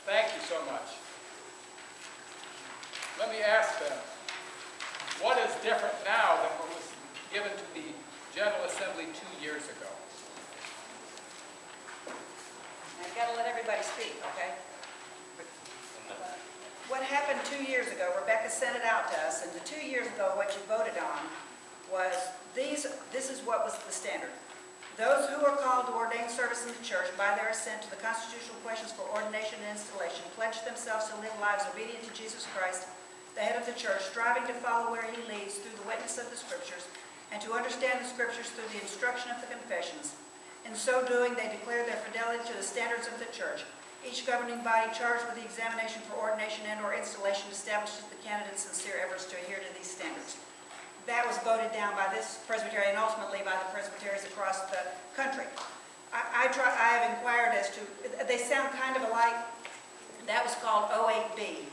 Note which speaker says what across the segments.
Speaker 1: Thank you so much. Let me ask them, what is different now than what was given to the General Assembly 2 years ago?
Speaker 2: Now you've got to let everybody speak, okay? What happened 2 years ago, Rebecca sent it out to us, and 2 years ago what you voted on was this is what was the standard. Those who are called to ordain service in the church by their assent to the constitutional questions for ordination and installation pledge themselves to live lives obedient to Jesus Christ, the head of the church, striving to follow where he leads through the witness of the Scriptures and to understand the Scriptures through the instruction of the confessions. In so doing, they declare their fidelity to the standards of the church. Each governing body charged with the examination for ordination and or installation establishes the candidate's sincere efforts to adhere to these standards. That was voted down by this Presbytery and ultimately by the Presbyteries across the country. I have inquired as to, they sound kind of alike. That was called 08B.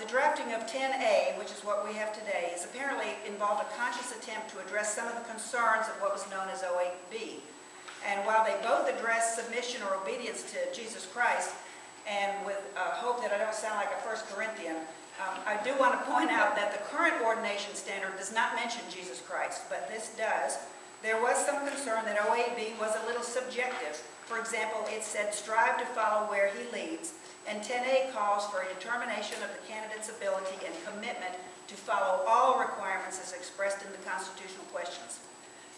Speaker 2: The drafting of 10A, which is what we have today, is apparently involved a conscious attempt to address some of the concerns of what was known as 08B. And while they both address submission or obedience to Jesus Christ, and with hope that I don't sound like a 1 Corinthian, I do want to point out that the current ordination standard does not mention Jesus Christ, but this does. There was some concern that 08B was a little subjective. For example, it said, strive to follow where he leads, and 10A calls for a determination of the candidate's ability and commitment to follow all requirements as expressed in the constitutional questions.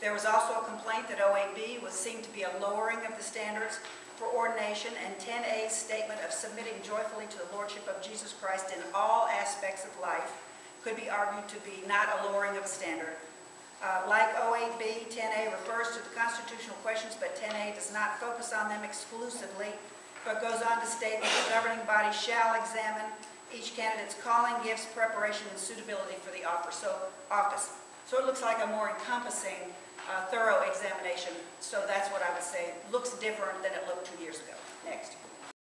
Speaker 2: There was also a complaint that 08B seemed to be a lowering of the standards for ordination, and 10A's statement of submitting joyfully to the Lordship of Jesus Christ in all aspects of life could be argued to be not a lowering of a standard. Like 08B, 10A refers to the constitutional questions, but 10A does not focus on them exclusively, but goes on to state that the governing body shall examine each candidate's calling, gifts, preparation, and suitability for the office. So it looks like a more encompassing thorough examination, so that's what I would say. Looks different than it looked 2 years ago. Next.